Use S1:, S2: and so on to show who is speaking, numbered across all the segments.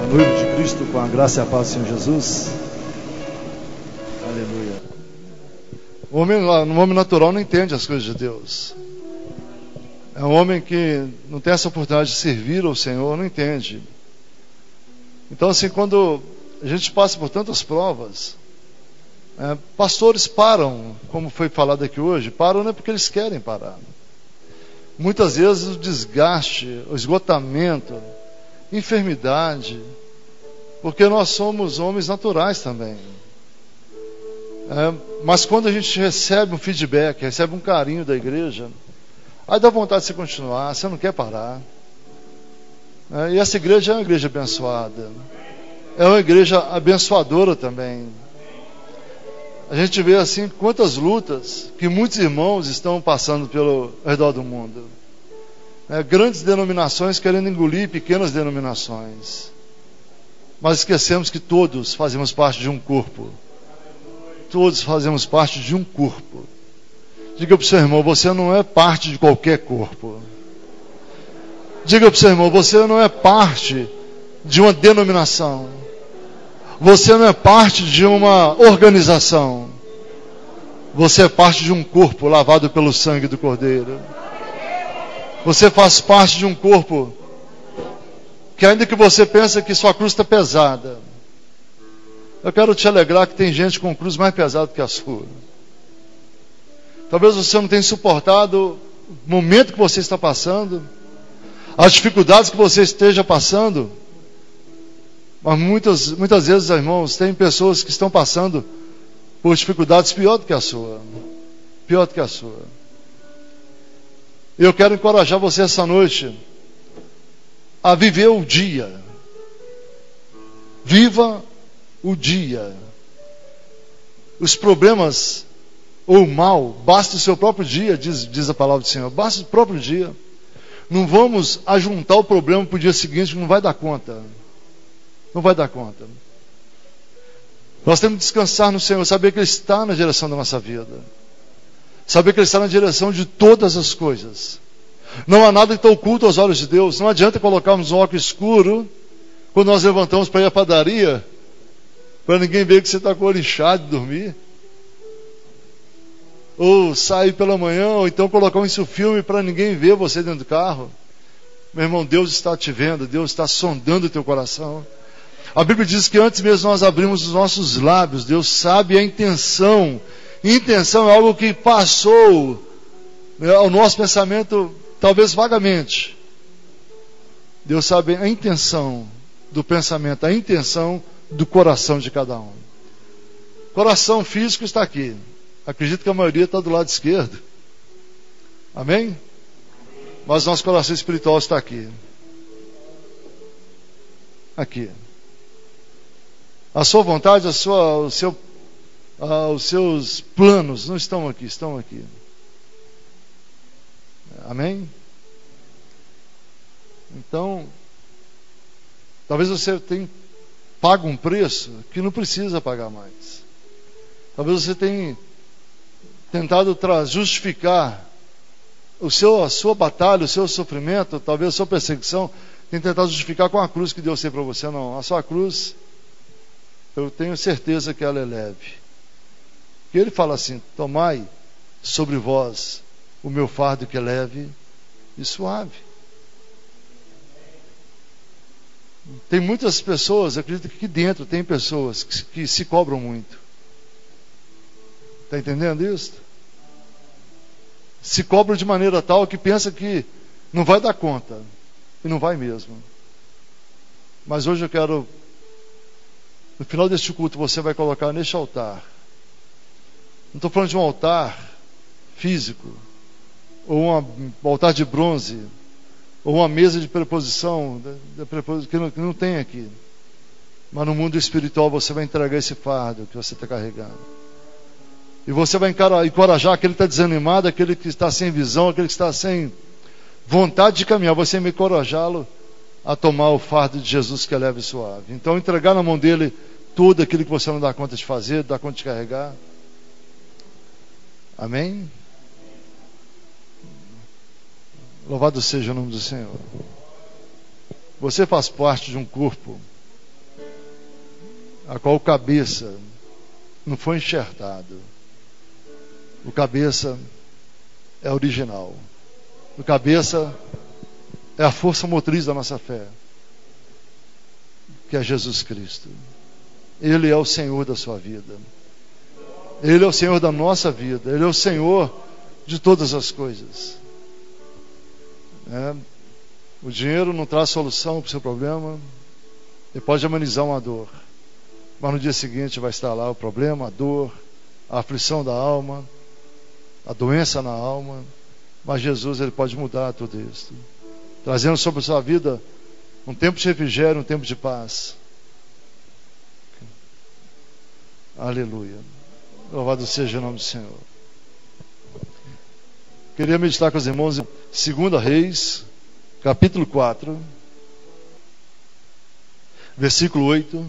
S1: noivo de Cristo, com a graça e a paz do Senhor Jesus. Aleluia. No homem natural não entende as coisas de Deus. É um homem que não tem essa oportunidade de servir ao Senhor, não entende. Então, assim, quando a gente passa por tantas provas, pastores param, como foi falado aqui hoje, param não é porque eles querem parar. Muitas vezes o desgaste, o esgotamento, enfermidade, porque nós somos homens naturais também. Mas quando a gente recebe um feedback, recebe um carinho da igreja, aí dá vontade de você continuar, você não quer parar. E essa igreja é uma igreja abençoada, é uma igreja abençoadora também. A gente vê assim quantas lutas que muitos irmãos estão passando pelo redor do mundo. Grandes denominações querendo engolir pequenas denominações. Mas esquecemos que todos fazemos parte de um corpo. Todos fazemos parte de um corpo. Diga para o seu irmão, você não é parte de qualquer corpo. Diga para o seu irmão, você não é parte de uma denominação. Você não é parte de uma organização. Você é parte de um corpo lavado pelo sangue do Cordeiro. Você faz parte de um corpo que, ainda que você pense que sua cruz está pesada, eu quero te alegrar que tem gente com cruz mais pesada que a sua. Talvez você não tenha suportado o momento que você está passando, as dificuldades que você esteja passando. Mas muitas vezes, irmãos, tem pessoas que estão passando por dificuldades pior do que a sua. Pior do que a sua. Eu quero encorajar você essa noite a viver o dia. Viva o dia. Os problemas ou o mal, basta o seu próprio dia, diz a palavra do Senhor. Basta o próprio dia. Não vamos ajuntar o problema para o dia seguinte, que não vai dar conta. Não vai dar conta. Nós temos que descansar no Senhor, saber que Ele está na direção da nossa vida. Saber que Ele está na direção de todas as coisas. Não há nada que está oculto aos olhos de Deus. Não adianta colocarmos um óculos escuro quando nós levantamos para ir à padaria, para ninguém ver que você está com o olho inchado de dormir. Ou sair pela manhã, ou então colocar um filme para ninguém ver você dentro do carro. Meu irmão, Deus está te vendo, Deus está sondando o teu coração. A Bíblia diz que antes mesmo nós abrimos os nossos lábios, Deus sabe a intenção. Intenção é algo que passou ao nosso pensamento, talvez vagamente. Deus sabe a intenção do pensamento, a intenção do coração de cada um. Coração físico está aqui. Acredito que a maioria está do lado esquerdo. Amém? Mas nosso coração espiritual está aqui. Aqui. A sua vontade, os seus planos não estão aqui, estão aqui. Amém? Então, talvez você tenha pago um preço que não precisa pagar mais. Talvez você tenha tentado justificar a sua batalha, o seu sofrimento, talvez a sua perseguição, tem tentado justificar com a cruz que Deus tem para você. Não, a sua cruz, eu tenho certeza que ela é leve. E Ele fala assim: tomai sobre vós o meu fardo que é leve e suave. Tem muitas pessoas, acredito que aqui dentro tem pessoas que se cobram muito. Está entendendo isso? Se cobram de maneira tal que pensa que não vai dar conta. E não vai mesmo. Mas hoje eu quero, no final deste culto, você vai colocar neste altar. Não estou falando de um altar físico, ou um altar de bronze, ou uma mesa de preposição, que não tem aqui. Mas no mundo espiritual você vai entregar esse fardo que você está carregando. E você vai encorajar aquele que está desanimado, aquele que está sem visão, aquele que está sem vontade de caminhar. Você vai encorajá-lo a tomar o fardo de Jesus, que é leve e suave. Então, entregar na mão dele tudo aquilo que você não dá conta de fazer, dá conta de carregar. Amém? Louvado seja o nome do Senhor. Você faz parte de um corpo a qual o cabeça não foi enxertado. O cabeça é original. O cabeça é a força motriz da nossa fé, que é Jesus Cristo. Ele é o Senhor da sua vida. Ele é o Senhor da nossa vida. Ele é o Senhor de todas as coisas. O dinheiro não traz solução para o seu problema. Ele pode amenizar uma dor, mas no dia seguinte vai estar lá o problema, a dor, a aflição da alma, a doença na alma. Mas Jesus, Ele pode mudar tudo isso, trazendo sobre a sua vida um tempo de refrigério, um tempo de paz. Aleluia. Louvado seja o nome do Senhor. Queria meditar com os irmãos em 2 Reis, capítulo 4, versículo 8.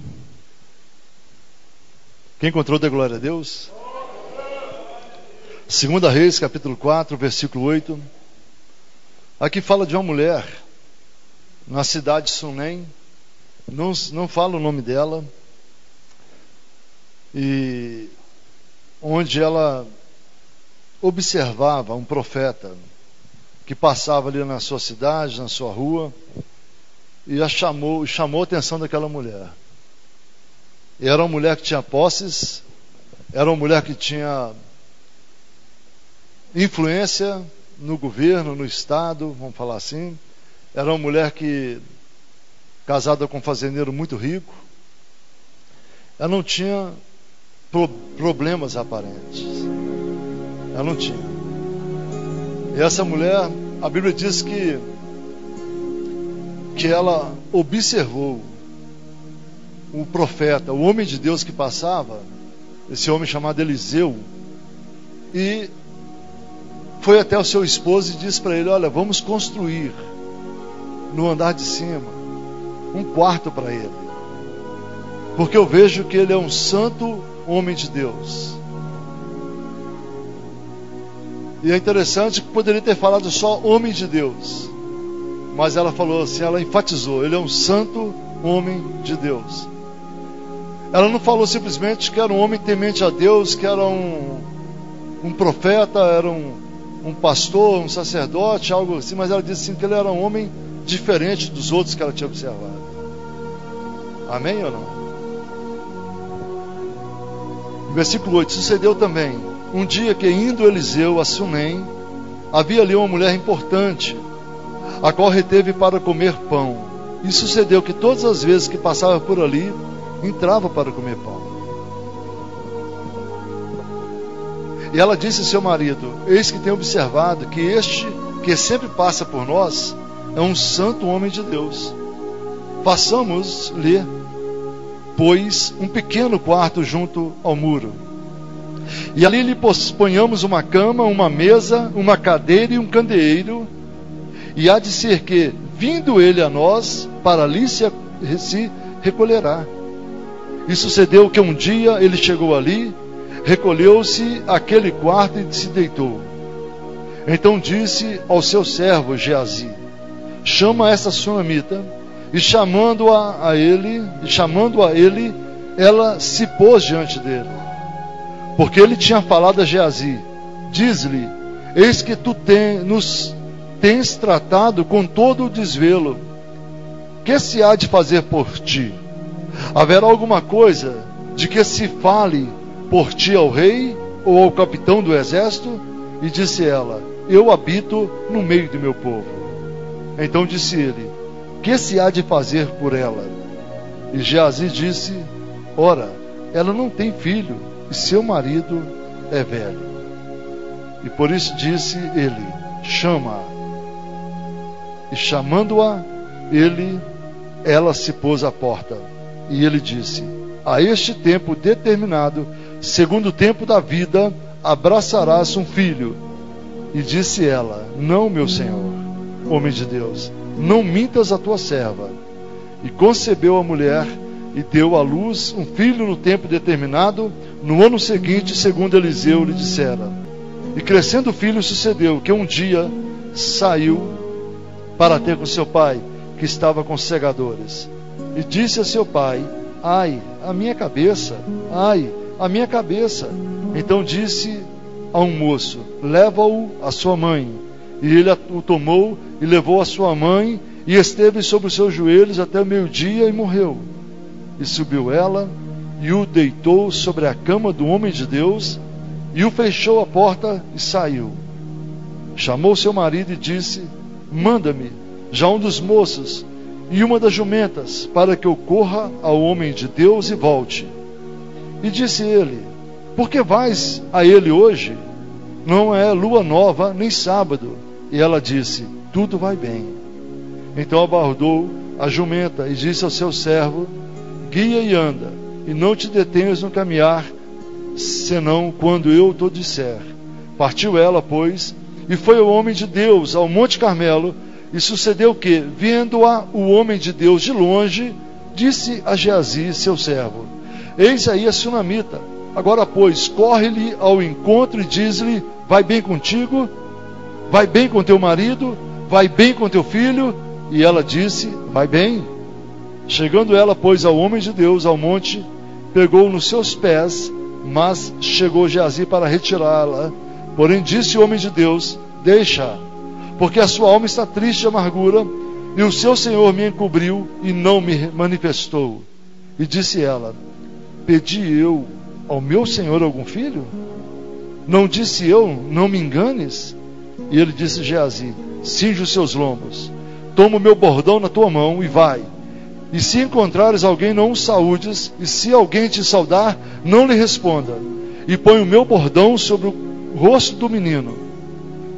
S1: Quem encontrou, dê glória a Deus. 2 Reis, capítulo 4, versículo 8. Aqui fala de uma mulher na cidade de Sunem. Não fala o nome dela. E onde ela observava um profeta que passava ali na sua cidade, na sua rua, e chamou a atenção daquela mulher. E era uma mulher que tinha posses, era uma mulher que tinha influência no governo, no estado, vamos falar assim. Era uma mulher que, casada com um fazendeiro muito rico, ela não tinha problemas aparentes. Ela não tinha. E essa mulher, a Bíblia diz que ela observou o profeta, o homem de Deus que passava, esse homem chamado Eliseu, e foi até o seu esposo e disse para ele: olha, vamos construir no andar de cima um quarto para ele, porque eu vejo que ele é um santo homem de Deus. E é interessante que poderia ter falado só homem de Deus, mas ela falou assim, ela enfatizou: ele é um santo homem de Deus. Ela não falou simplesmente que era um homem temente a Deus, que era um profeta, era um pastor, um sacerdote, algo assim, mas ela disse assim, que ele era um homem diferente dos outros que ela tinha observado. Amém ou não? Versículo 8. Sucedeu também um dia que, indo Eliseu a Sunem, havia ali uma mulher importante, a qual reteve para comer pão. E sucedeu que todas as vezes que passava por ali, entrava para comer pão. E ela disse ao seu marido: eis que tenho observado que este que sempre passa por nós é um santo homem de Deus. Façamos-lhe, pois, um pequeno quarto junto ao muro, e ali lhe ponhamos uma cama, uma mesa, uma cadeira e um candeeiro. E há de ser que, vindo ele a nós, para ali se recolherá. E sucedeu que um dia ele chegou ali, recolheu-se àquele quarto e se deitou. Então disse ao seu servo Geazi: chama essa sunamita. E chamando-a a ele, ela se pôs diante dele. Porque ele tinha falado a Geazi: diz-lhe, eis que tu nos tens tratado com todo o desvelo. Que se há de fazer por ti? Haverá alguma coisa de que se fale por ti ao rei ou ao capitão do exército? E disse ela: eu habito no meio do meu povo. Então disse ele: que se há de fazer por ela? E Geazi disse: ora, ela não tem filho, e seu marido é velho. E por isso disse ele: chama-a. E chamando-a, ela se pôs à porta. E ele disse: a este tempo determinado, segundo o tempo da vida, abraçarás um filho. E disse ela: não, meu senhor, homem de Deus, não mintas a tua serva. E concebeu a mulher e deu à luz um filho no tempo determinado, no ano seguinte, segundo Eliseu lhe dissera. E crescendo o filho, sucedeu que um dia saiu para ter com seu pai, que estava com segadores. E disse a seu pai: ai, a minha cabeça, ai, a minha cabeça. Então disse a um moço: leva-o à sua mãe. E ele o tomou e levou a sua mãe, e esteve sobre os seus joelhos até o meio-dia e morreu. E subiu ela e o deitou sobre a cama do homem de Deus, e o fechou a porta e saiu. Chamou seu marido e disse: manda-me já um dos moços e uma das jumentas, para que eu corra ao homem de Deus e volte. E disse ele: por que vais a ele hoje? Não é lua nova, nem sábado. E ela disse: tudo vai bem. Então abordou a jumenta e disse ao seu servo: guia e anda, e não te detenhas no caminhar, senão quando eu te disser. Partiu ela, pois, e foi o homem de Deus ao Monte Carmelo. E sucedeu que, vendo-a o homem de Deus de longe, disse a Geazi, seu servo: eis aí a sunamita. Agora, pois, corre-lhe ao encontro e diz-lhe: vai bem contigo? Vai bem com teu marido? Vai bem com teu filho? E ela disse: vai bem. Chegando ela, pois, ao homem de Deus, ao monte, pegou nos seus pés, mas chegou Geazi para retirá-la. Porém disse o homem de Deus: deixa, porque a sua alma está triste de amargura, e o seu senhor me encobriu e não me manifestou. E disse ela: pedi eu ao meu senhor algum filho? Não disse eu: não me enganes? E ele disse: Geazi, cinge os seus lombos, toma o meu bordão na tua mão e vai. E se encontrares alguém, não o saúdes, e se alguém te saudar, não lhe responda. E põe o meu bordão sobre o rosto do menino.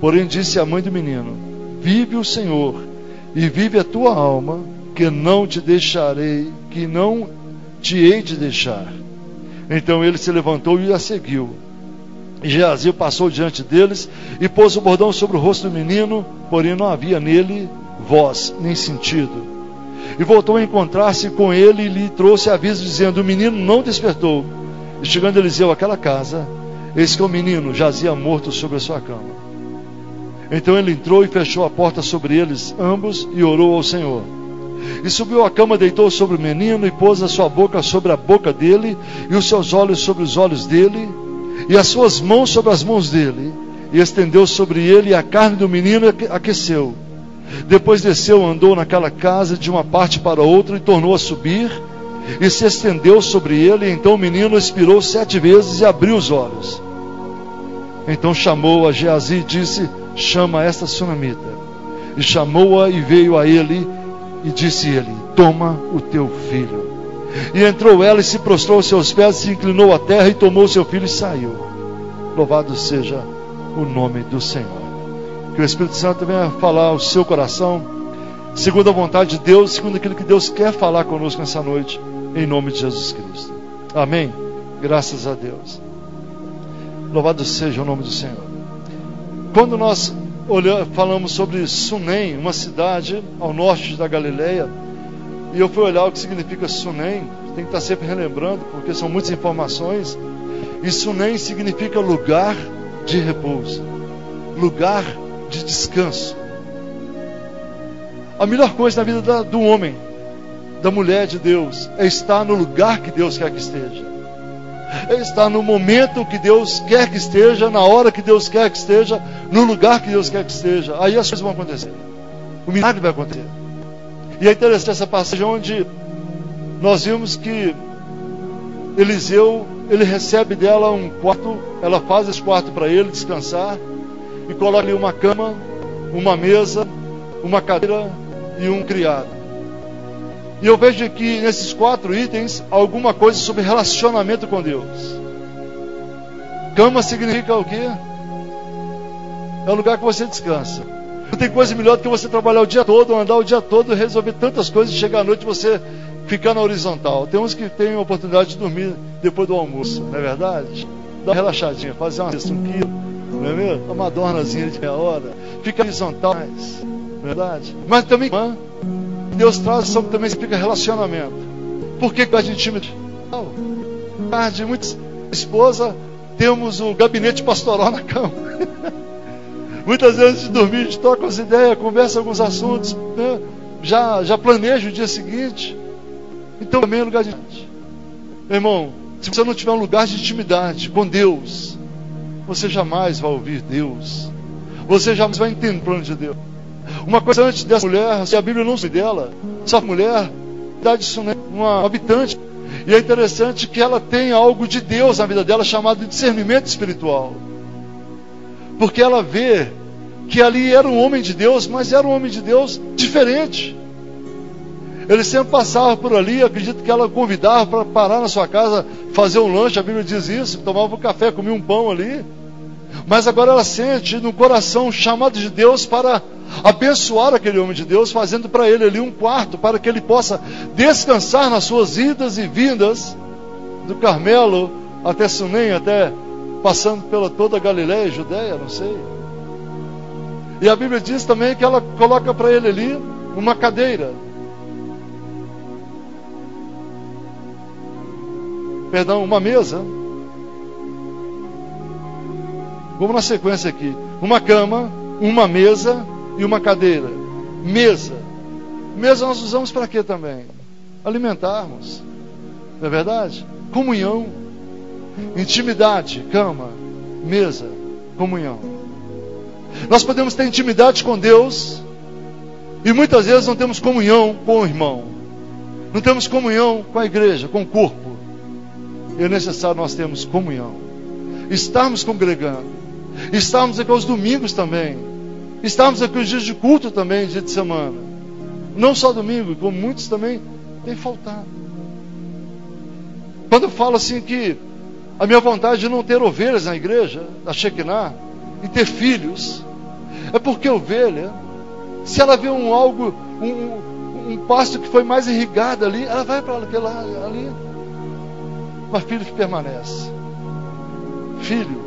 S1: Porém disse a mãe do menino: vive o Senhor, e vive a tua alma, que não te deixarei, que não te hei de deixar. Então ele se levantou e a seguiu. E Geazi passou diante deles e pôs o bordão sobre o rosto do menino, porém não havia nele voz, nem sentido. E voltou a encontrar-se com ele e lhe trouxe aviso, dizendo: o menino não despertou. E chegando Eliseu àquela casa, eis que o menino jazia morto sobre a sua cama. Então ele entrou e fechou a porta sobre eles ambos e orou ao Senhor. E subiu à cama, deitou sobre o menino e pôs a sua boca sobre a boca dele, e os seus olhos sobre os olhos dele, e as suas mãos sobre as mãos dele, e estendeu sobre ele, e a carne do menino aqueceu. Depois desceu, andou naquela casa de uma parte para outra, e tornou a subir, e se estendeu sobre ele. E então o menino expirou 7 vezes e abriu os olhos. Então chamou a Geazi e disse: chama esta sunamita. E chamou-a e veio a ele, e disse ele: toma o teu filho. E entrou ela e se prostrou aos seus pés, se inclinou à terra e tomou seu filho e saiu. Louvado seja o nome do Senhor. Que o Espírito Santo venha falar ao seu coração, segundo a vontade de Deus, segundo aquilo que Deus quer falar conosco nessa noite, em nome de Jesus Cristo. Amém? Graças a Deus. Louvado seja o nome do Senhor. Quando nós falamos sobre Sunem, uma cidade ao norte da Galileia, e eu fui olhar o que significa Sunem, tem que estar sempre relembrando, porque são muitas informações. E Sunem significa lugar de repouso, lugar de descanso. A melhor coisa na vida do homem, da mulher de Deus, é estar no lugar que Deus quer que esteja, é estar no momento que Deus quer que esteja, na hora que Deus quer que esteja, no lugar que Deus quer que esteja. Aí as coisas vão acontecer, o milagre vai acontecer. E é interessante essa passagem onde nós vimos que Eliseu, ele recebe dela um quarto, ela faz esse quarto para ele descansar, e coloca ali uma cama, uma mesa, uma cadeira e um criado. E eu vejo aqui nesses 4 itens alguma coisa sobre relacionamento com Deus. Cama significa o quê? É o lugar que você descansa. Não tem coisa melhor do que você trabalhar o dia todo, andar o dia todo, resolver tantas coisas e chegar à noite você ficar na horizontal. Tem uns que têm a oportunidade de dormir depois do almoço, não é verdade? Dá uma relaxadinha, fazer uma cesta, 1 quilo, não é mesmo? Uma madornazinha de meia hora, fica horizontal, não é verdade? Mas também Deus traz ação que também significa relacionamento. Por que a gente intimidade? De muitas esposas, temos o gabinete pastoral na cama. Muitas vezes antes de dormir a gente troca as ideias, conversa alguns assuntos, né? já planeja o dia seguinte. Então também é lugar de... Irmão, se você não tiver um lugar de intimidade com Deus, você jamais vai ouvir Deus. Você jamais vai entender o plano de Deus. Uma coisa antes dessa mulher, a Bíblia não sabe dela, essa mulher, uma habitante. E é interessante que ela tem algo de Deus na vida dela, chamado de discernimento espiritual. Porque ela vê que ali era um homem de Deus, mas era um homem de Deus diferente. Ele sempre passava por ali, acredito que ela convidava para parar na sua casa, fazer um lanche, a Bíblia diz isso, tomava um café, comia um pão ali. Mas agora ela sente no coração um chamado de Deus para abençoar aquele homem de Deus, fazendo para ele ali um quarto, para que ele possa descansar nas suas idas e vindas, do Carmelo até Sunem, até passando pela toda a Galileia e Judeia, não sei. E a Bíblia diz também que ela coloca para ele ali uma cadeira. Perdão, uma mesa. Vamos na sequência aqui. Uma cama, uma mesa e uma cadeira. Mesa. Mesa nós usamos para quê também? Alimentarmos. Não é verdade? Comunhão. Intimidade. Cama, mesa, comunhão. Nós podemos ter intimidade com Deus e muitas vezes não temos comunhão com o irmão. Não temos comunhão com a igreja, com o corpo. E é necessário nós termos comunhão. Estarmos congregando. Estarmos aqui aos domingos também. Estarmos aqui os dias de culto também, dia de semana. Não só domingo, como muitos também têm faltado. Quando eu falo assim que a minha vontade de não ter ovelhas na igreja, da Shekinah, e ter filhos, é porque ovelha, se ela vê um pasto que foi mais irrigado ali, ela vai para lá, ali. Mas filho que permanece. Filho,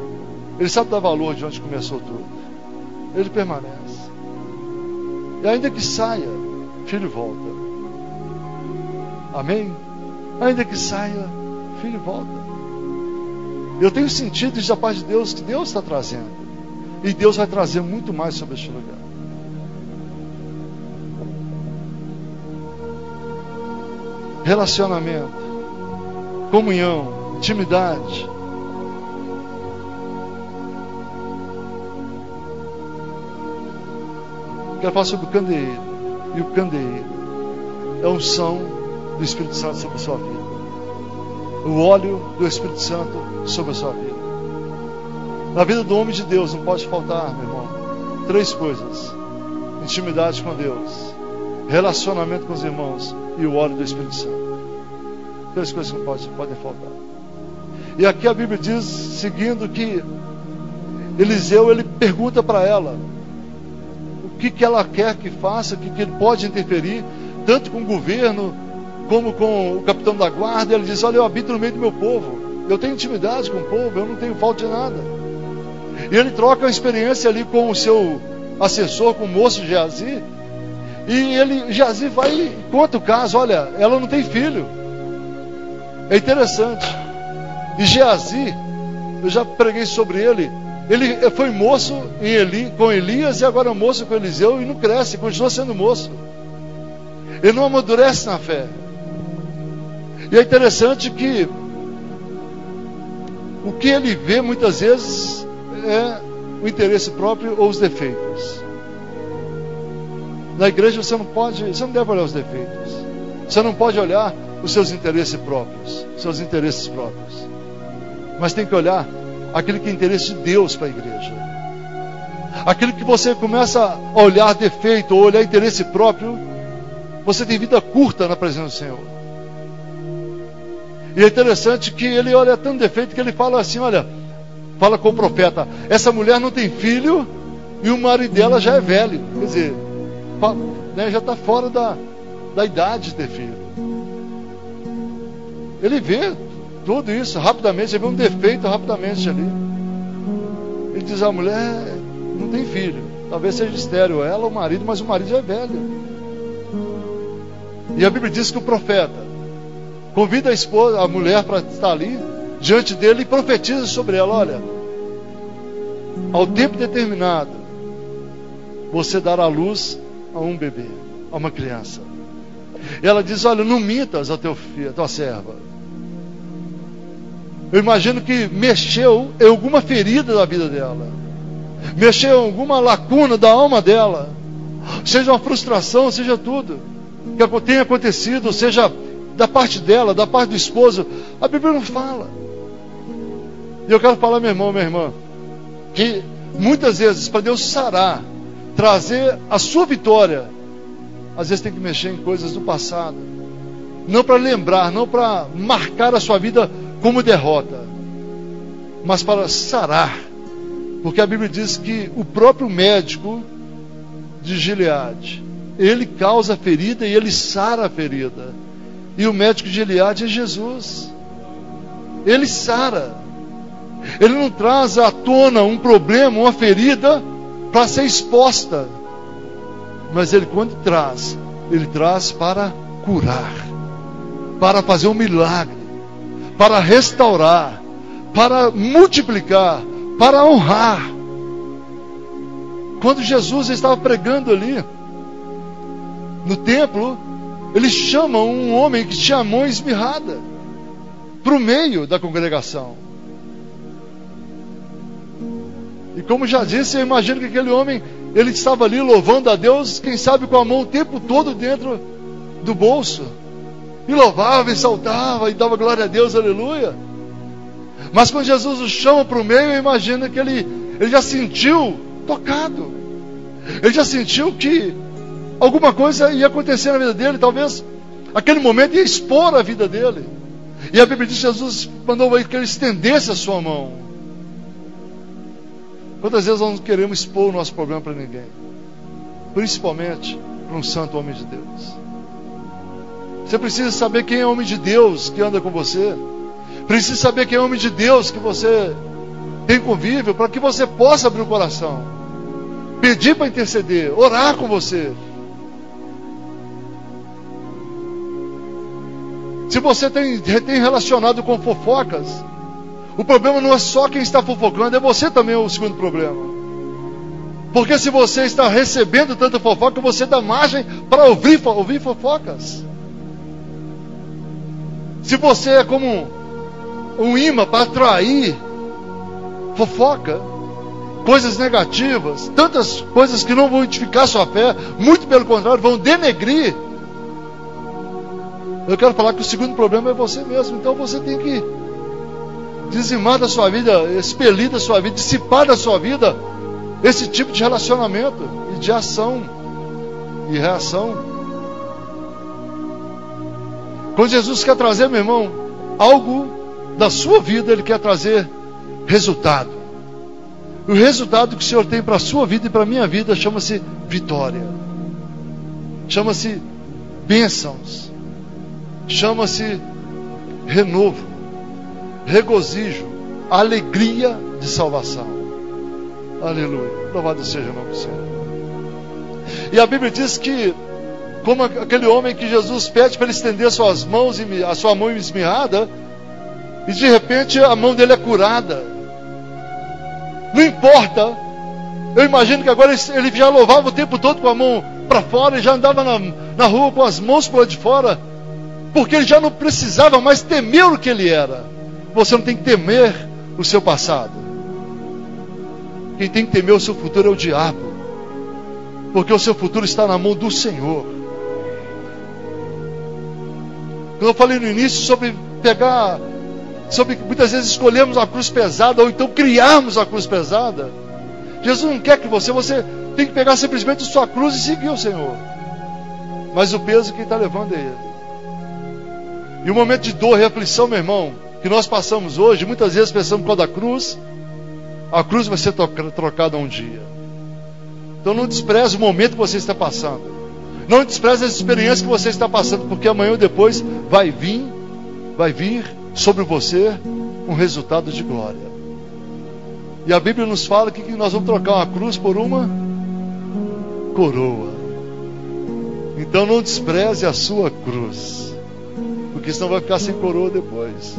S1: ele sabe dar valor de onde começou tudo. Ele permanece. E ainda que saia, filho volta. Amém? Ainda que saia, filho volta. Eu tenho sentido isso da parte de Deus, que Deus está trazendo. E Deus vai trazer muito mais sobre este lugar. Relacionamento, comunhão, intimidade. Quero falar sobre o candeeiro. E o candeeiro é a unção do Espírito Santo sobre a sua vida. O óleo do Espírito Santo sobre a sua vida. Na vida do homem de Deus não pode faltar, meu irmão, 3 coisas: intimidade com Deus, relacionamento com os irmãos e o óleo do Espírito Santo. 3 coisas que não podem faltar. E aqui a Bíblia diz, seguindo, que Eliseu, ele pergunta para ela o que ela quer que faça, o que ele pode interferir, tanto com o governo como com o capitão da guarda. Ele diz: olha, eu habito no meio do meu povo, eu tenho intimidade com o povo, eu não tenho falta de nada. E ele troca a experiência ali com o seu assessor, com o moço Geazi. E Geazi vai e conta o caso: olha, ela não tem filho. É interessante. E Geazi, eu já preguei sobre ele. Ele foi moço com Elias e agora é moço com Eliseu e não cresce, continua sendo moço. Ele não amadurece na fé. E é interessante que o que ele vê muitas vezes é o interesse próprio ou os defeitos. Na igreja você não deve olhar os defeitos. Você não pode olhar os seus interesses próprios, mas tem que olhar aquele que é interesse de Deus para a igreja. Aquele que você começa a olhar defeito ou olhar interesse próprio, você tem vida curta na presença do Senhor. E é interessante que ele olha tanto defeito que ele fala assim, fala com o profeta: essa mulher não tem filho e o marido dela já é velho. Quer dizer, já está fora da idade de ter filho. Ele vê tudo isso rapidamente, ele vê um defeito rapidamente ali. Ele diz: a mulher não tem filho, talvez seja estéril ela ou o marido, mas o marido já é velho. E a Bíblia diz que o profeta convida a mulher para estar ali diante dele e profetiza sobre ela: olha, ao tempo determinado você dará luz a um bebê, a uma criança. E ela diz: olha, não mintas a tua serva. eu imagino que mexeu em alguma ferida da vida dela, mexeu em alguma lacuna da alma dela, seja uma frustração, seja tudo que tenha acontecido, seja da parte dela, da parte do esposo. A Bíblia não fala. E eu quero falar, meu irmão, minha irmã, que muitas vezes, para Deus sarar, trazer a sua vitória, às vezes tem que mexer em coisas do passado, não para lembrar, não para marcar a sua vida como derrota, mas para sarar. Porque a Bíblia diz que o próprio médico de Gileade, ele causa a ferida e ele sara a ferida. E o médico de Gileade é Jesus. Ele sara. Ele não traz à tona um problema, uma ferida para ser exposta, mas ele, quando traz, ele traz para curar, para fazer um milagre, para restaurar, para multiplicar, para honrar. Quando Jesus estava pregando ali no templo, ele chama um homem que tinha a mão esmirrada para o meio da congregação. E como já disse, eu imagino que aquele homem, ele estava ali louvando a Deus, quem sabe com a mão o tempo todo dentro do bolso, e louvava e saltava e dava glória a Deus, aleluia. Mas quando Jesus o chama para o meio, eu imagino que ele já sentiu tocado, ele já sentiu que alguma coisa ia acontecer na vida dele. Talvez aquele momento ia expor a vida dele, e a Bíblia diz que Jesus mandou que ele estendesse a sua mão. Quantas vezes nós não queremos expor o nosso problema para ninguém, principalmente para um santo homem de Deus? Você precisa saber quem é o homem de Deus que anda com você, precisa saber quem é o homem de Deus que você tem convívio, para que você possa abrir o coração, pedir para interceder, orar com você. Se você tem relacionado com fofocas, o problema não é só quem está fofocando, é você também o segundo problema. Porque se você está recebendo tanta fofoca, você dá margem para ouvir fofocas. Se você é como um imã para atrair fofoca, coisas negativas, tantas coisas que não vão edificar sua fé, muito pelo contrário, vão denegrir. Eu quero falar que o segundo problema é você mesmo. Então você tem que dizimar da sua vida, expelir da sua vida, dissipar da sua vida esse tipo de relacionamento e de ação e reação. Quando Jesus quer trazer, meu irmão, algo da sua vida, Ele quer trazer resultado. O resultado que o Senhor tem para a sua vida e para a minha vida chama-se vitória, chama-se bênçãos, chama-se renovo, regozijo, alegria de salvação. Aleluia, louvado seja o nome do Senhor. E a Bíblia diz que, como aquele homem que Jesus pede para ele estender suas mãos, a sua mão esmirrada, e de repente a mão dele é curada. Não importa, eu imagino que agora ele já louvava o tempo todo com a mão para fora, e já andava na rua com as mãos para lá de fora, porque ele já não precisava mais temer o que ele era. Você não tem que temer o seu passado. Quem tem que temer o seu futuro é o diabo, porque o seu futuro está na mão do Senhor. Quando eu falei no início sobre muitas vezes escolhemos a cruz pesada, ou então criarmos a cruz pesada. Jesus não quer que você tem que pegar simplesmente a sua cruz e seguir o Senhor, mas o peso quem está levando é Ele. E o momento de dor e aflição, meu irmão, que nós passamos hoje, muitas vezes pensamos por causa da cruz, a cruz vai ser trocada um dia. Então não despreze o momento que você está passando, não despreze as experiências que você está passando, porque amanhã ou depois vai vir sobre você um resultado de glória. E a Bíblia nos fala que nós vamos trocar uma cruz por uma coroa. Então não despreze a sua cruz, porque senão vai ficar sem coroa depois.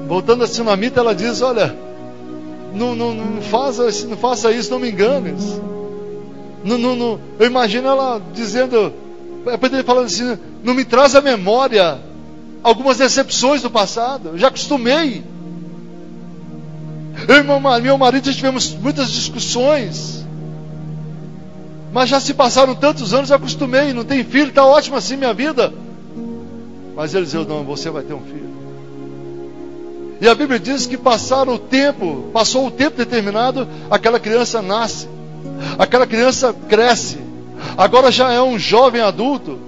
S1: Voltando a Sunamita, ela diz: olha, não faça isso, não me enganes. Eu imagino ela dizendo, falando assim: não me traz à memória algumas decepções do passado. Eu já acostumei. Eu e meu marido já tivemos muitas discussões. Mas já se passaram tantos anos, eu acostumei. Não tem filho, está ótimo assim minha vida. Mas ele dizia, não, você vai ter um filho. E a Bíblia diz que passou o tempo determinado, aquela criança nasce. Aquela criança cresce. Agora já é um jovem adulto.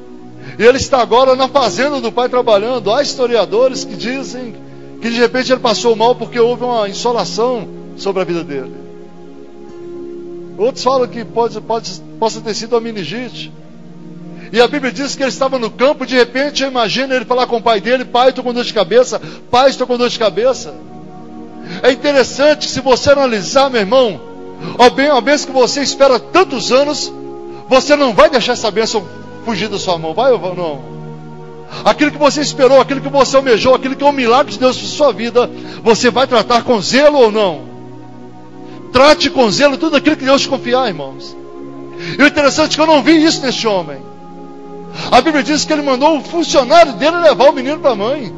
S1: E ele está agora na fazenda do pai trabalhando. Há historiadores que dizem que de repente ele passou mal porque houve uma insolação sobre a vida dele. Outros falam que possa ter sido a meningite. E a Bíblia diz que ele estava no campo, de repente eu imagino ele falar com o pai dele, pai, estou com dor de cabeça, pai, estou com dor de cabeça. É interessante, se você analisar, meu irmão, a bênção que você espera tantos anos, você não vai deixar essa bênção fugir da sua mão, vai ou não? Aquilo que você esperou, aquilo que você almejou, aquilo que é um milagre de Deus para sua vida, você vai tratar com zelo ou não? Trate com zelo tudo aquilo que Deus te confiar, irmãos. E o interessante é que eu não vi isso neste homem. A Bíblia diz que ele mandou o funcionário dele levar o menino para a mãe.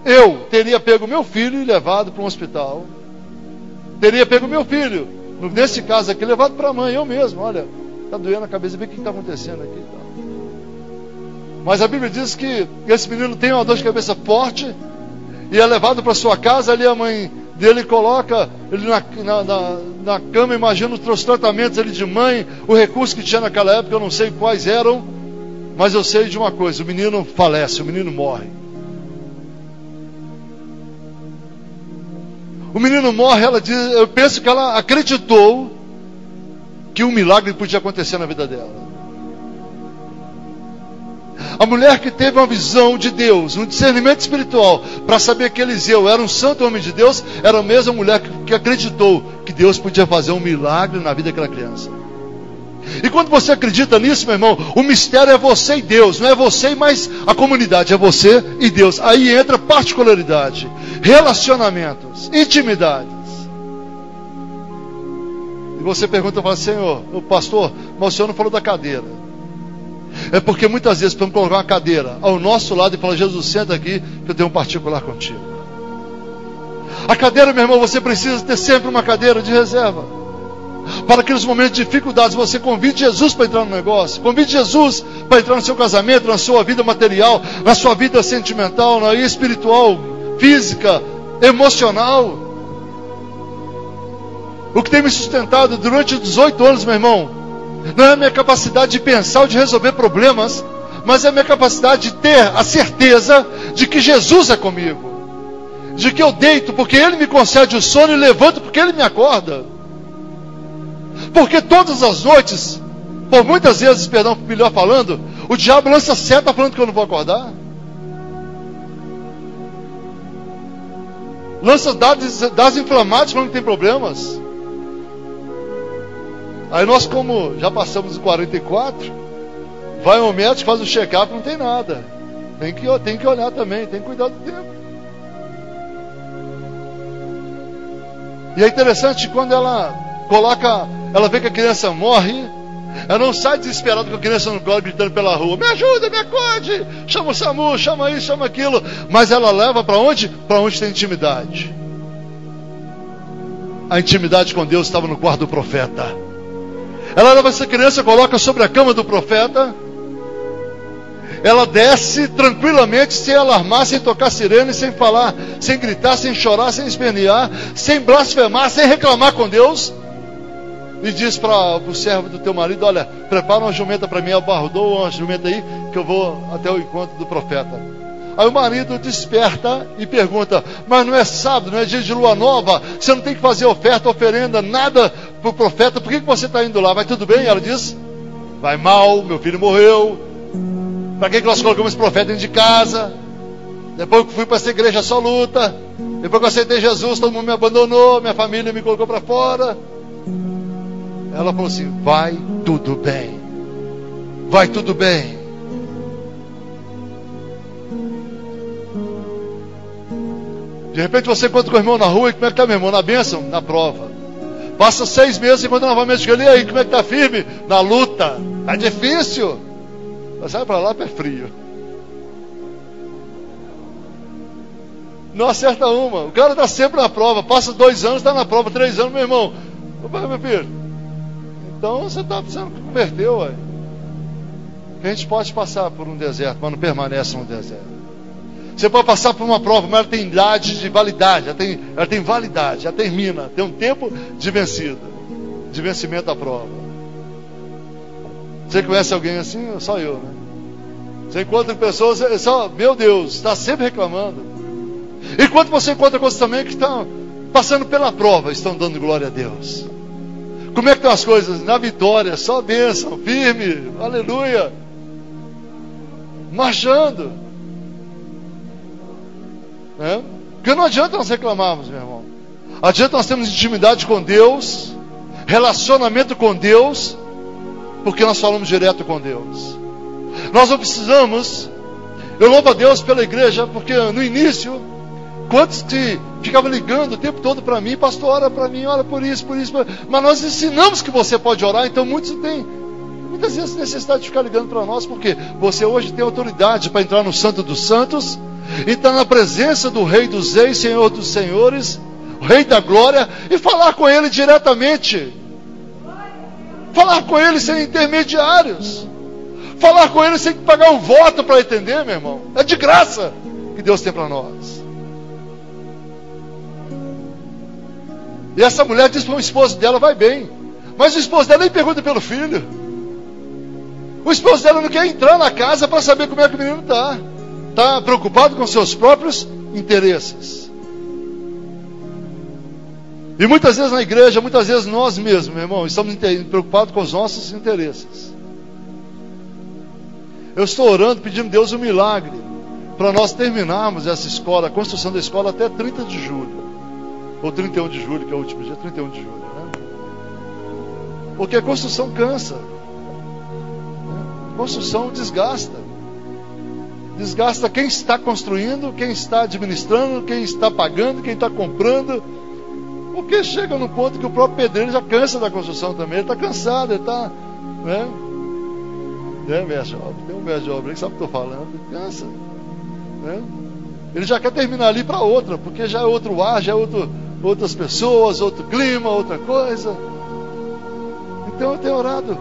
S1: Eu teria pego meu filho e levado para um hospital. Teria pego meu filho, nesse caso aqui, levado para a mãe, eu mesmo. Olha, está doendo a cabeça, vê o que está acontecendo aqui. Mas a Bíblia diz que esse menino tem uma dor de cabeça forte e é levado para sua casa. Ali a mãe dele coloca ele na cama, imagina os tratamentos ali de mãe, o recurso que tinha naquela época, eu não sei quais eram, mas eu sei de uma coisa: o menino falece, o menino morre. O menino morre, ela diz, eu penso que ela acreditou que um milagre podia acontecer na vida dela. A mulher que teve uma visão de Deus, um discernimento espiritual, para saber que Eliseu era um santo homem de Deus, era a mesma mulher que acreditou que Deus podia fazer um milagre na vida daquela criança. E quando você acredita nisso, meu irmão, o mistério é você e Deus, não é você e mais a comunidade, é você e Deus. Aí entra particularidade, relacionamentos, intimidades. E você pergunta, fala, Senhor, o pastor, mas o senhor não falou da cadeira. É porque muitas vezes podemos colocar uma cadeira ao nosso lado e falar, Jesus, senta aqui que eu tenho um particular contigo. A cadeira, meu irmão, você precisa ter sempre uma cadeira de reserva. Para aqueles momentos de dificuldades, você convide Jesus para entrar no negócio. Convide Jesus para entrar no seu casamento, na sua vida material, na sua vida sentimental, na espiritual, física, emocional. O que tem me sustentado durante 18 anos, meu irmão, não é a minha capacidade de pensar ou de resolver problemas, mas é a minha capacidade de ter a certeza de que Jesus é comigo. De que eu deito porque Ele me concede o sono e levanto porque Ele me acorda. Porque todas as noites, por muitas vezes, perdão, melhor falando, o diabo lança seta falando que eu não vou acordar. Lança dados inflamados falando que tem problemas. Aí nós, como já passamos de 44, vai ao médico, faz o check-up, não tem nada. Tem que olhar também, tem que cuidar do tempo. E é interessante quando ela vê que a criança morre, ela não sai desesperada com a criança no colo, gritando pela rua, me ajuda, me acorde, chama o SAMU, chama isso, chama aquilo. Mas ela leva para onde? Para onde tem intimidade. A intimidade com Deus estava no quarto do profeta. Ela leva essa criança, coloca sobre a cama do profeta. Ela desce tranquilamente, sem alarmar, sem tocar sirene, sem falar, sem gritar, sem chorar, sem espernear, sem blasfemar, sem reclamar com Deus. E diz para o servo do teu marido, olha, prepara uma jumenta para mim, abardou uma jumenta aí, que eu vou até o encontro do profeta. Aí o marido desperta e pergunta, mas não é sábado, não é dia de lua nova, você não tem que fazer oferta, oferenda, nada para o profeta, por que você está indo lá? Vai tudo bem? Ela diz, vai mal, meu filho morreu, para que nós colocamos esse profeta dentro de casa? Depois que fui para essa igreja só luta, depois que eu aceitei Jesus, todo mundo me abandonou, minha família me colocou para fora. Ela falou assim, vai tudo bem, vai tudo bem. De repente você encontra com o irmão na rua, e como é que está, meu irmão? Na bênção? Na prova. Passa 6 meses, encontra novamente com ele, e aí, como é que está firme? Na luta. Está difícil. Mas sai para lá, pé frio. não acerta uma. O cara está sempre na prova, passa 2 anos, está na prova, 3 anos, meu irmão. Meu filho, então você está precisando que converteu, ué. A gente pode passar por um deserto, mas não permanece no deserto. Você pode passar por uma prova, mas ela tem idade de validade, ela tem validade, ela termina, tem um tempo de vencida, de vencimento da prova. Você conhece alguém assim? Só eu, né? Você encontra pessoas, meu Deus, está sempre reclamando. Enquanto você encontra coisas também que estão passando pela prova, estão dando glória a Deus. Como é que estão as coisas? Na vitória, só bênção, firme, aleluia, marchando. Porque não adianta nós reclamarmos, meu irmão. Adianta nós termos intimidade com Deus, relacionamento com Deus, porque nós falamos direto com Deus. Nós não precisamos. Eu louvo a Deus pela igreja, porque no início, quantos que ficavam ligando o tempo todo para mim, pastor, ora para mim, ora por isso, mas nós ensinamos que você pode orar, então muitas vezes necessidade de ficar ligando para nós, porque você hoje tem autoridade para entrar no Santo dos Santos, e estar na presença do Rei dos Reis, Senhor dos Senhores, Rei da Glória, e falar com Ele diretamente. Falar com Ele sem intermediários. Falar com Ele sem pagar um voto para entender, meu irmão. É de graça que Deus tem para nós. E essa mulher diz para o esposo dela, vai bem. Mas o esposo dela nem pergunta pelo filho. O esposo dela não quer entrar na casa para saber como é que o menino está. Está preocupado com seus próprios interesses. E muitas vezes na igreja, muitas vezes nós mesmos, meu irmão, estamos preocupados com os nossos interesses. Eu estou orando, pedindo a Deus um milagre, para nós terminarmos essa escola, a construção da escola até 30 de julho. Ou 31 de julho, que é o último dia, 31 de julho, né? Porque a construção cansa. A construção desgasta. Desgasta quem está construindo, quem está administrando, quem está pagando, quem está comprando. Porque chega no ponto que o próprio pedreiro já cansa da construção também. Ele está cansado, ele está... né? Mestre de obra. Tem um mestre de obra aí que sabe o que eu estou falando. Ele cansa. Né? Ele já quer terminar ali para outra, porque já é outro ar, já é outras pessoas, outro clima, outra coisa. Então eu tenho orado,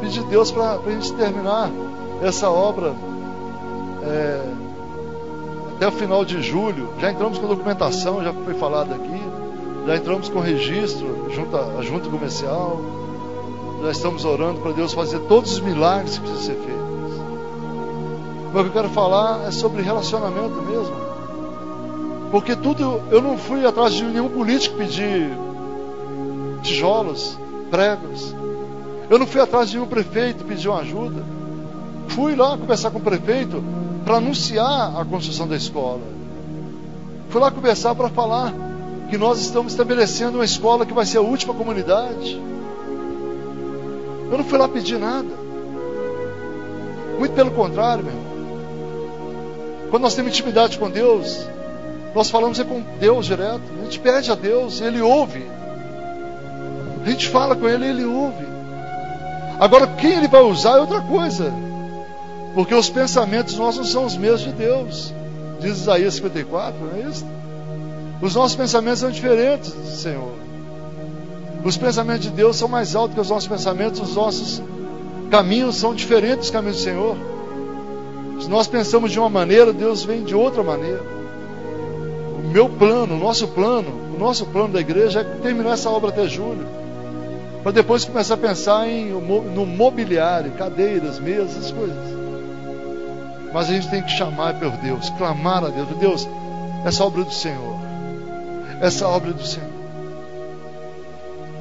S1: pedi a Deus para a gente terminar essa obra até o final de julho. Já entramos com documentação, já foi falado aqui, já entramos com registro junto à junta comercial, já estamos orando para Deus fazer todos os milagres que precisam ser feitos. Mas o que eu quero falar é sobre relacionamento mesmo, porque eu não fui atrás de nenhum político pedir tijolos, pregos. Eu não fui atrás de nenhum prefeito pedir uma ajuda. Fui lá conversar com o prefeito para anunciar a construção da escola. Fui lá conversar para falar que nós estamos estabelecendo uma escola que vai ser a última comunidade. Eu não fui lá pedir nada. Muito pelo contrário, meu irmão. Quando nós temos intimidade com Deus, nós falamos com Deus direto. A gente pede a Deus, Ele ouve. A gente fala com Ele, Ele ouve. Agora, quem Ele vai usar é outra coisa. Porque os pensamentos nossos não são os mesmos de Deus. Diz Isaías 54, não é isso? Os nossos pensamentos são diferentes do Senhor. Os pensamentos de Deus são mais altos que os nossos pensamentos. Os nossos caminhos são diferentes dos caminhos do Senhor. Se nós pensamos de uma maneira, Deus vem de outra maneira. O meu plano, o nosso plano da igreja é terminar essa obra até julho, para depois começar a pensar no mobiliário, cadeiras, mesas, essas coisas. Mas a gente tem que chamar por Deus, clamar a Deus. Deus, essa obra é do Senhor. Essa obra é do Senhor.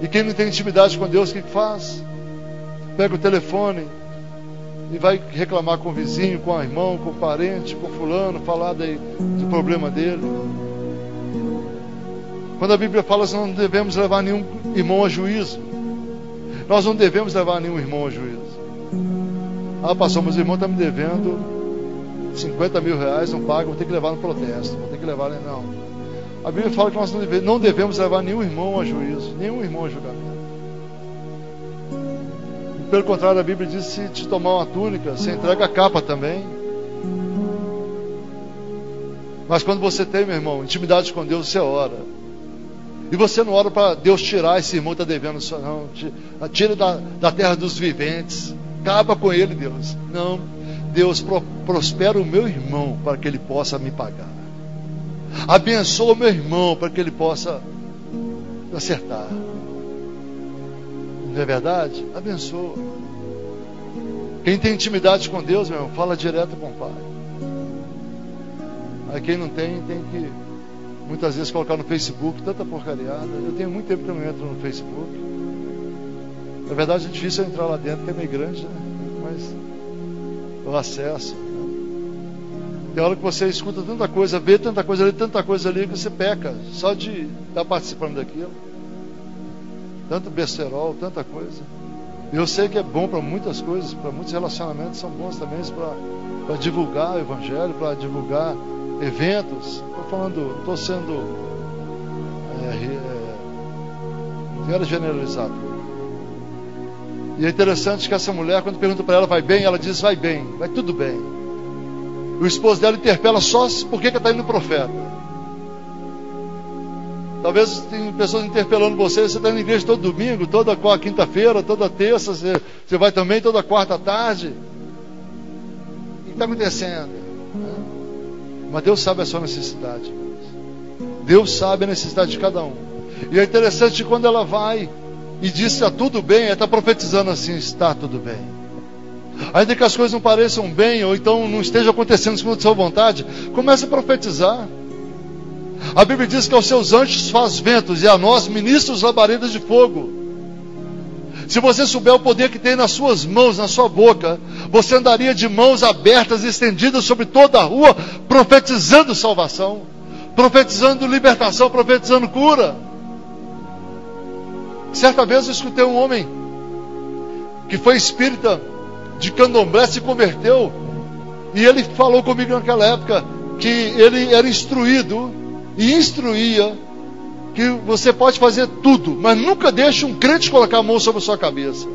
S1: E quem não tem intimidade com Deus, o que faz? Pega o telefone e vai reclamar com o vizinho, com o irmão, com o parente, com o fulano, falar do problema dele. Quando a Bíblia fala que nós não devemos levar nenhum irmão a juízo. Nós não devemos levar nenhum irmão a juízo. Ah, pastor, mas o irmão está me devendo 50 mil reais, não paga, vou ter que levar no protesto, vou ter que levar, não. A Bíblia fala que nós não devemos levar nenhum irmão a juízo, nenhum irmão a julgamento. Pelo contrário, a Bíblia diz: se te tomar uma túnica, você entrega a capa também. Mas quando você tem, meu irmão, intimidade com Deus, você ora. E você não ora para Deus tirar esse irmão que está devendo só, não. Tira da terra dos viventes. Acaba com ele, Deus. Não. Deus, prospera o meu irmão para que ele possa me pagar. Abençoa o meu irmão para que ele possa acertar. Não é verdade? Abençoa. Quem tem intimidade com Deus, meu irmão, fala direto com o Pai. Aí quem não tem que muitas vezes colocar no Facebook tanta porcariada. Eu tenho muito tempo que eu não entro no Facebook. Na verdade é difícil eu entrar lá dentro, que é meio grande, né? Mas eu acesso, né? Tem hora que você escuta tanta coisa, vê tanta coisa ali, que você peca só de estar participando daquilo. Tanto besterol, tanta coisa. Eu sei que é bom para muitas coisas, para muitos relacionamentos são bons também para divulgar o Evangelho, para divulgar eventos. Não estou sendo não quero generalizar tudo. E é interessante que essa mulher, quando pergunta para ela, vai bem? Ela diz, vai bem, vai tudo bem. O esposo dela interpela só por que está indo no profeta. Talvez tem pessoas interpelando você está indo na igreja todo domingo, toda quinta-feira, toda terça, você vai também toda quarta à tarde. O que está acontecendo? Mas Deus sabe a sua necessidade. Deus sabe a necessidade de cada um. E é interessante que quando ela vai e diz está tudo bem, ela está profetizando assim, está tudo bem. Ainda que as coisas não pareçam bem, ou então não esteja acontecendo segundo a sua vontade, comece a profetizar. A Bíblia diz que aos seus anjos faz ventos, e a nós ministros labaredas de fogo. Se você souber o poder que tem nas suas mãos, na sua boca, você andaria de mãos abertas e estendidas sobre toda a rua, profetizando salvação, profetizando libertação, profetizando cura. Certa vez eu escutei um homem que foi espírita de candomblé, se converteu, e ele falou comigo naquela época que ele era instruído e instruía que você pode fazer tudo, mas nunca deixe um crente colocar a mão sobre a sua cabeça.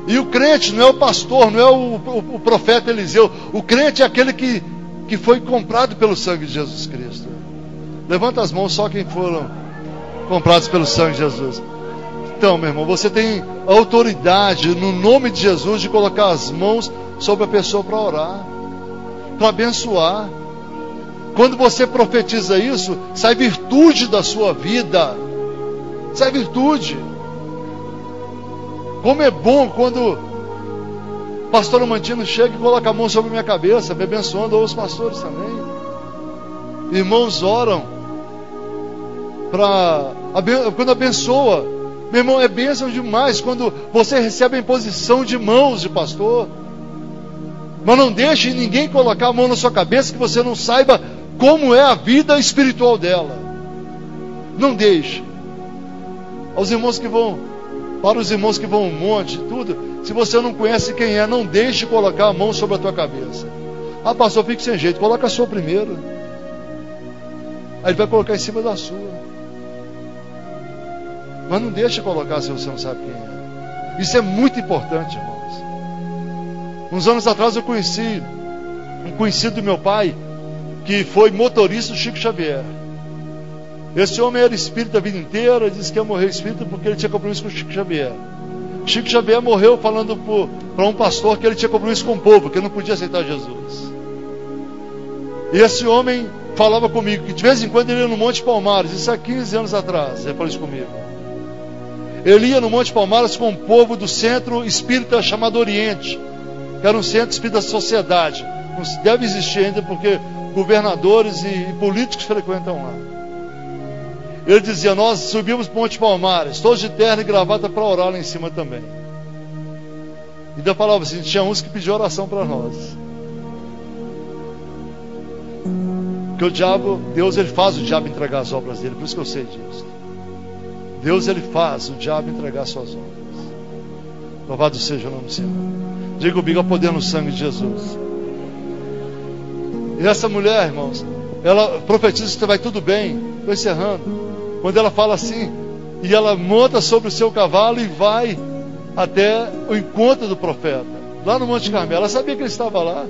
S1: E o crente não é o pastor, não é o profeta Eliseu. O crente é aquele que foi comprado pelo sangue de Jesus Cristo. Levanta as mãos só quem foram comprados pelo sangue de Jesus. Então, meu irmão, você tem autoridade no nome de Jesus de colocar as mãos sobre a pessoa para orar, para abençoar. Quando você profetiza isso, sai virtude da sua vida. Sai virtude. Como é bom quando o pastor Amantino chega e coloca a mão sobre a minha cabeça, me abençoando, ou os pastores também. Irmãos oram quando abençoa. Meu irmão, é bênção demais quando você recebe a imposição de mãos de pastor. Mas não deixe ninguém colocar a mão na sua cabeça que você não saiba como é a vida espiritual dela. Não deixe. Para os irmãos que vão ao monte, tudo, se você não conhece quem é, não deixe colocar a mão sobre a tua cabeça. Ah, pastor, fique sem jeito, coloca a sua primeiro. Aí ele vai colocar em cima da sua. Mas não deixe colocar se você não sabe quem é. Isso é muito importante, irmãos. Uns anos atrás eu conheci um conhecido do meu pai, que foi motorista do Chico Xavier. Esse homem era espírita a vida inteira, disse que ia morrer espírita porque ele tinha compromisso com o Chico Xavier. Chico Xavier morreu falando para um pastor que ele tinha compromisso com o povo, que ele não podia aceitar Jesus. E esse homem falava comigo que de vez em quando ele ia no Monte Palmares, isso há 15 anos atrás, ele falou isso comigo. Ele ia no Monte Palmares com um povo do centro espírita chamado Oriente, que era um centro espírita da sociedade. Deve existir ainda porque governadores e políticos frequentam lá. Ele dizia, nós subimos para o Monte Palmares, todos de terno e gravata para orar lá em cima também. E ainda falava assim, tinha uns que pediam oração para nós. Porque o diabo, Deus ele faz o diabo entregar as obras dele, por isso que eu sei disso. Deus ele faz o diabo entregar suas obras. Louvado seja o nome do Senhor. Diga comigo, há poder no sangue de Jesus. E essa mulher, irmãos, ela profetiza que vai tudo bem. Estou encerrando. Quando ela fala assim, e ela monta sobre o seu cavalo e vai até o encontro do profeta. lá no Monte Carmelo. Ela sabia que ele estava lá.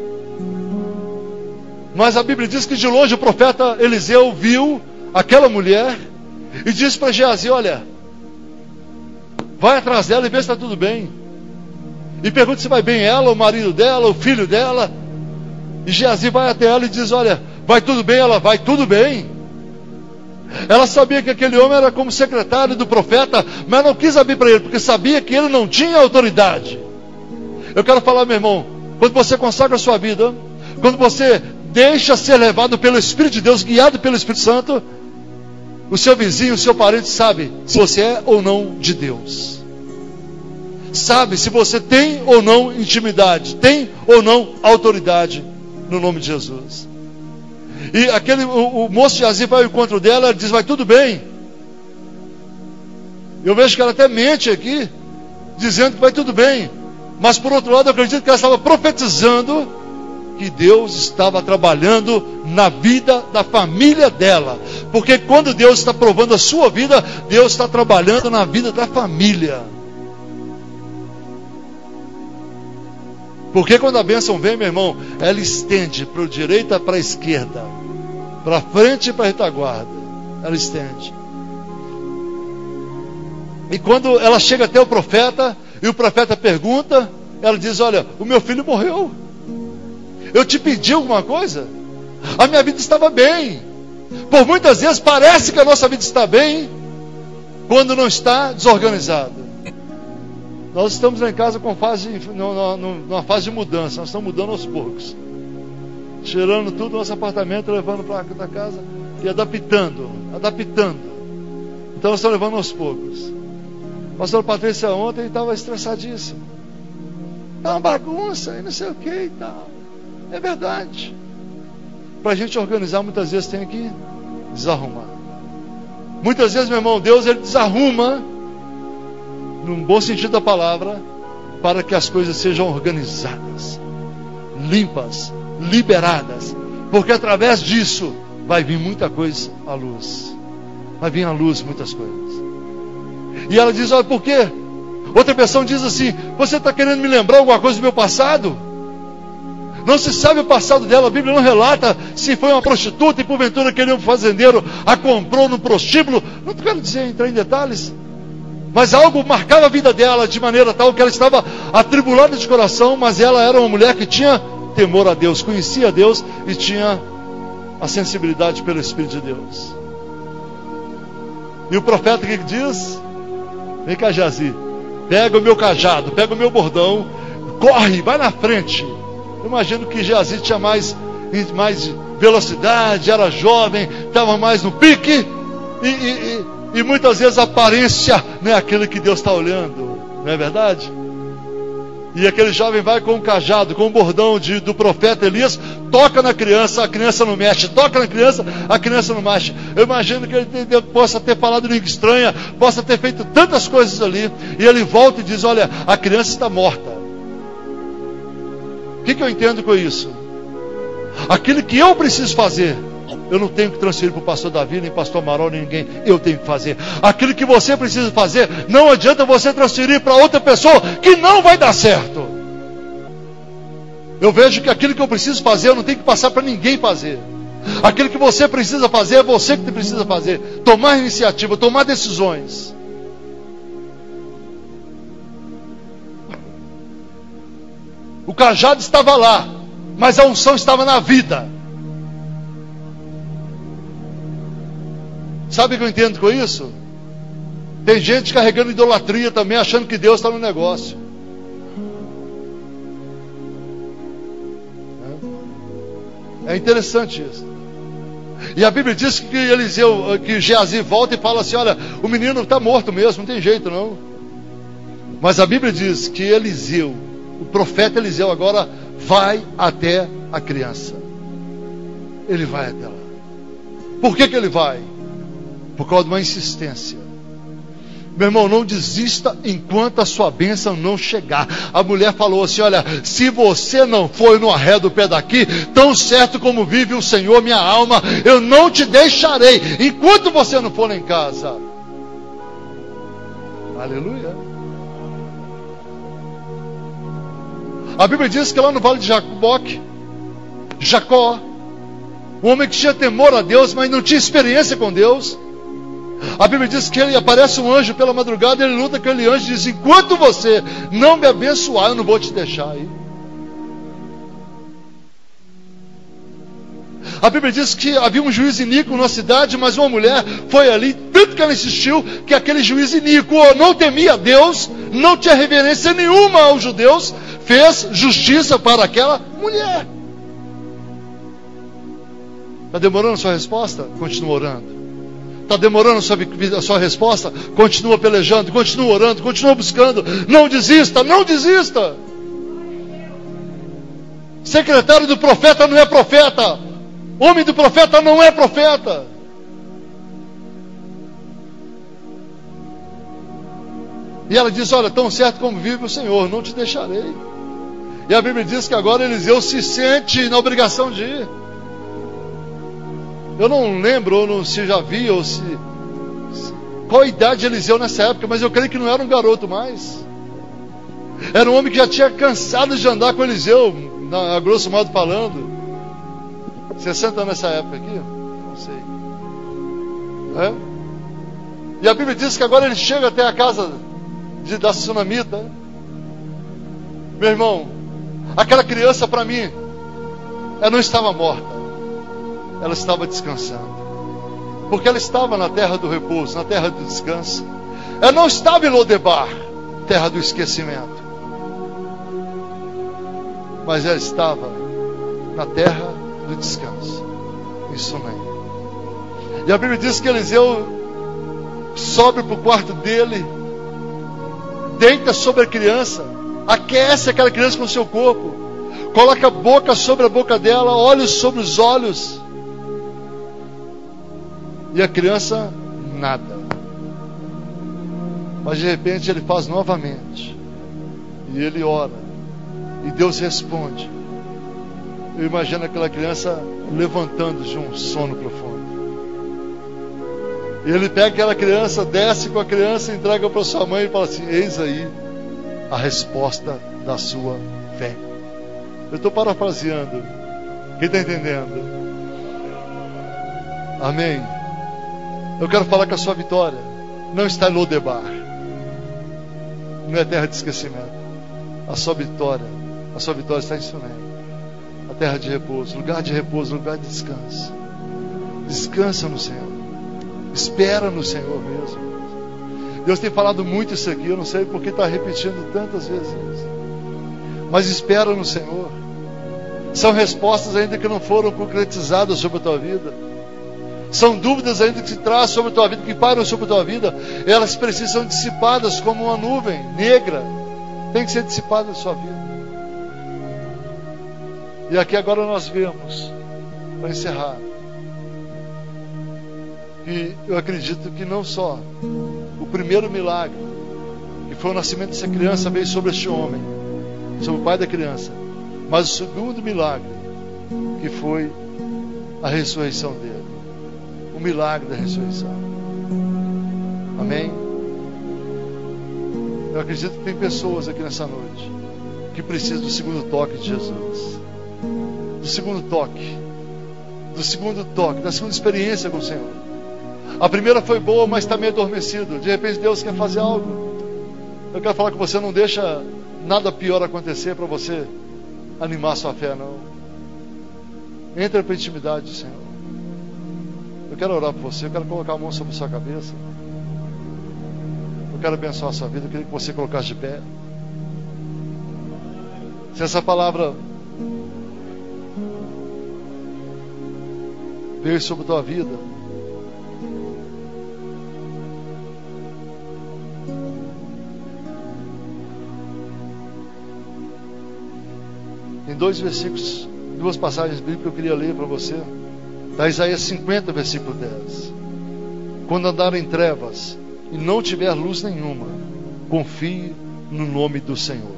S1: Mas a Bíblia diz que de longe o profeta Eliseu viu aquela mulher e disse para Geazi: olha, vai atrás dela e vê se está tudo bem. E pergunta se vai bem ela, o marido dela, o filho dela. E Geazi vai até ela e diz: olha, vai tudo bem? Ela: vai tudo bem. Ela sabia que aquele homem era como secretário do profeta, mas não quis abrir para ele, porque sabia que ele não tinha autoridade. Eu quero falar, meu irmão, quando você consagra a sua vida, quando você deixa ser levado pelo Espírito de Deus, guiado pelo Espírito Santo, o seu vizinho, o seu parente sabe se você é ou não de Deus. Sabe se você tem ou não intimidade, tem ou não autoridade, no nome de Jesus. E o moço Geazi vai ao encontro dela, ela diz: vai tudo bem. Eu vejo que ela até mente aqui, dizendo que vai tudo bem. Mas por outro lado, eu acredito que ela estava profetizando que Deus estava trabalhando na vida da família dela. Porque quando Deus está provando a sua vida, Deus está trabalhando na vida da família. Porque quando a bênção vem, meu irmão, ela estende para a direita, para a esquerda, para frente e para a retaguarda. Ela estende. E quando ela chega até o profeta, e o profeta pergunta, ela diz: olha, o meu filho morreu. Eu te pedi alguma coisa? A minha vida estava bem. Por muitas vezes parece que a nossa vida está bem, quando não está desorganizada. Nós estamos lá em casa numa fase de mudança. Nós estamos mudando aos poucos, tirando tudo do nosso apartamento, levando para a casa e adaptando. Então nós estamos levando aos poucos. A pastora Patrícia ontem estava estressadíssima. Está uma bagunça e não sei o que e tal. É verdade. Para a gente organizar, muitas vezes tem que desarrumar. Muitas vezes, meu irmão, Deus ele desarruma, num bom sentido da palavra, para que as coisas sejam organizadas, limpas, liberadas, porque através disso vai vir muita coisa à luz. Vai vir à luz muitas coisas. E ela diz: olha, por quê? Outra versão diz assim: você está querendo me lembrar alguma coisa do meu passado? Não se sabe o passado dela. A Bíblia não relata se foi uma prostituta e porventura aquele fazendeiro a comprou no prostíbulo. Não quero entrar em detalhes, mas algo marcava a vida dela de maneira tal que ela estava atribulada de coração, mas ela era uma mulher que tinha temor a Deus, conhecia a Deus e tinha a sensibilidade pelo Espírito de Deus. E o profeta que diz: vem cá, Geazi, pega o meu cajado, pega o meu bordão, corre, vai na frente. Eu imagino que Geazi tinha mais velocidade, era jovem, estava mais no pique, e muitas vezes a aparência não é aquilo que Deus está olhando, não é verdade? E aquele jovem vai com um cajado, com um bordão do profeta Elias, toca na criança, a criança não mexe, toca na criança, a criança não mexe. Eu imagino que ele possa ter falado língua estranha, possa ter feito tantas coisas ali, e ele volta e diz: olha, a criança está morta. O que eu entendo com isso? Aquilo que eu preciso fazer, eu não tenho que transferir para o pastor Davi, nem pastor Amaral, nem ninguém. Eu tenho que fazer. Aquilo que você precisa fazer, não adianta você transferir para outra pessoa, que não vai dar certo. Eu vejo que aquilo que eu preciso fazer, eu não tenho que passar para ninguém fazer. Aquilo que você precisa fazer, é você que precisa fazer. Tomar iniciativa, tomar decisões. O cajado estava lá, mas a unção estava na vida. Sabe o que eu entendo com isso? Tem gente carregando idolatria também, achando que Deus está no negócio. É interessante isso. E a Bíblia diz que Geazi volta e fala assim: olha, o menino está morto mesmo, não tem jeito não. Mas a Bíblia diz que Eliseu, o profeta Eliseu, agora vai até a criança. Ele vai até lá. Por que ele vai? Por causa de uma insistência. Meu irmão, não desista enquanto a sua bênção não chegar. A mulher falou assim: olha, se você não for no arreio do pé daqui, tão certo como vive o Senhor, minha alma, eu não te deixarei, enquanto você não for lá em casa. Aleluia. A Bíblia diz que lá no vale de Jacó, um homem que tinha temor a Deus, mas não tinha experiência com Deus. A Bíblia diz que ele aparece um anjo pela madrugada, ele luta com aquele anjo e diz: enquanto você não me abençoar, eu não vou te deixar aí. A Bíblia diz que havia um juiz iníquo na cidade, mas uma mulher foi ali, tanto que ela insistiu, que aquele juiz iníquo não temia Deus, não tinha reverência nenhuma aos judeus, fez justiça para aquela mulher. Está demorando a sua resposta? Continua orando. Está demorando a sua resposta? Continua pelejando, continua orando, continua buscando. Não desista, não desista. Secretário do profeta não é profeta. Homem do profeta não é profeta. E ela diz: olha, tão certo como vive o Senhor, não te deixarei. E a Bíblia diz que agora Eliseu se sente na obrigação de ir. Eu não lembro, ou não se já vi, ou se qual a idade de Eliseu nessa época, mas eu creio que não era um garoto mais. Era um homem que já tinha cansado de andar com Eliseu, a grosso modo falando. 60 anos nessa época aqui? Não sei. É? E a Bíblia diz que agora ele chega até a casa da sunamita. Meu irmão, aquela criança para mim, ela não estava morta. Ela estava descansando. Porque ela estava na terra do repouso, na terra do descanso. Ela não estava em Lodebar, terra do esquecimento. Mas ela estava na terra do descanso, em Sunem. E a Bíblia diz que Eliseu sobe para o quarto dele, deita sobre a criança, aquece aquela criança com o seu corpo, coloca a boca sobre a boca dela, olhos sobre os olhos, e a criança nada. Mas de repente ele faz novamente, e ele ora, e Deus responde. Eu imagino aquela criança levantando de um sono profundo. E ele pega aquela criança, desce com a criança, entrega para sua mãe e fala assim: eis aí a resposta da sua fé. Eu estou parafraseando. Quem está entendendo? Amém. Eu quero falar que a sua vitória não está em Lodebar, não é terra de esquecimento. A sua vitória está em Sunem, a terra de repouso, lugar de descanso. Descansa no Senhor, espera no Senhor mesmo. Deus tem falado muito isso aqui, eu não sei porque está repetindo tantas vezes isso. Mas espera no Senhor. São respostas ainda que não foram concretizadas sobre a tua vida. São dúvidas ainda que se trazem sobre a tua vida, que param sobre a tua vida. Elas precisam ser dissipadas como uma nuvem negra. Tem que ser dissipada da sua vida. E aqui agora nós vemos, para encerrar, que eu acredito que não só o primeiro milagre, que foi o nascimento dessa criança, veio sobre este homem, sobre o pai da criança, mas o segundo milagre, que foi a ressurreição dele. O milagre da ressurreição. Amém? Eu acredito que tem pessoas aqui nessa noite que precisam do segundo toque de Jesus. Do segundo toque. Do segundo toque, da segunda experiência com o Senhor. A primeira foi boa, mas está meio adormecido. De repente Deus quer fazer algo. Eu quero falar que você não deixa nada pior acontecer para você animar a sua fé, não. Entra para a intimidade do Senhor. Eu quero orar por você, eu quero colocar a mão sobre a sua cabeça. Eu quero abençoar a sua vida, eu queria que você colocasse de pé. Se essa palavra veio sobre a tua vida, em dois versículos, duas passagens bíblicas que eu queria ler para você. Da Isaías 50, versículo 10. Quando andar em trevas e não tiver luz nenhuma, confie no nome do Senhor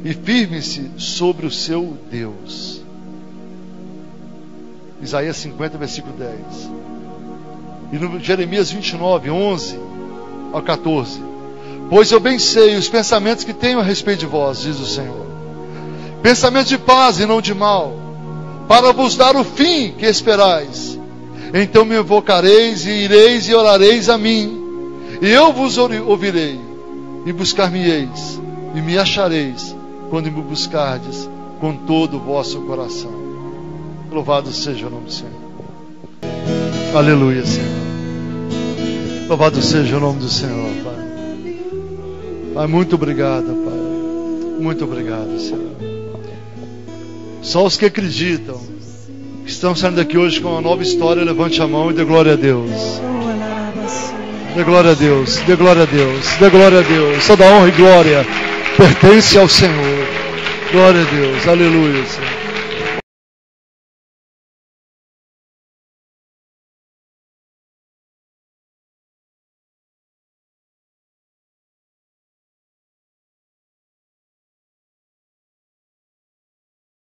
S1: e firme-se sobre o seu Deus. Isaías 50, versículo 10. E no Jeremias 29, 11 ao 14. Pois eu bem sei os pensamentos que tenho a respeito de vós, diz o Senhor. pensamento de paz e não de mal, para vos dar o fim que esperais. Então me invocareis e ireis e orareis a mim, e eu vos ouvirei, e buscar-me-eis, e me achareis, quando me buscardes com todo o vosso coração. Louvado seja o nome do Senhor. Aleluia, Senhor. Louvado seja o nome do Senhor, Pai. Pai, muito obrigado, Pai. Muito obrigado, Senhor. Só os que acreditam, que estão saindo daqui hoje com uma nova história, levante a mão e dê glória a Deus. Dê glória a Deus, dê glória a Deus, dê glória a Deus. Toda honra e glória pertence ao Senhor. Glória a Deus, aleluia, Senhor.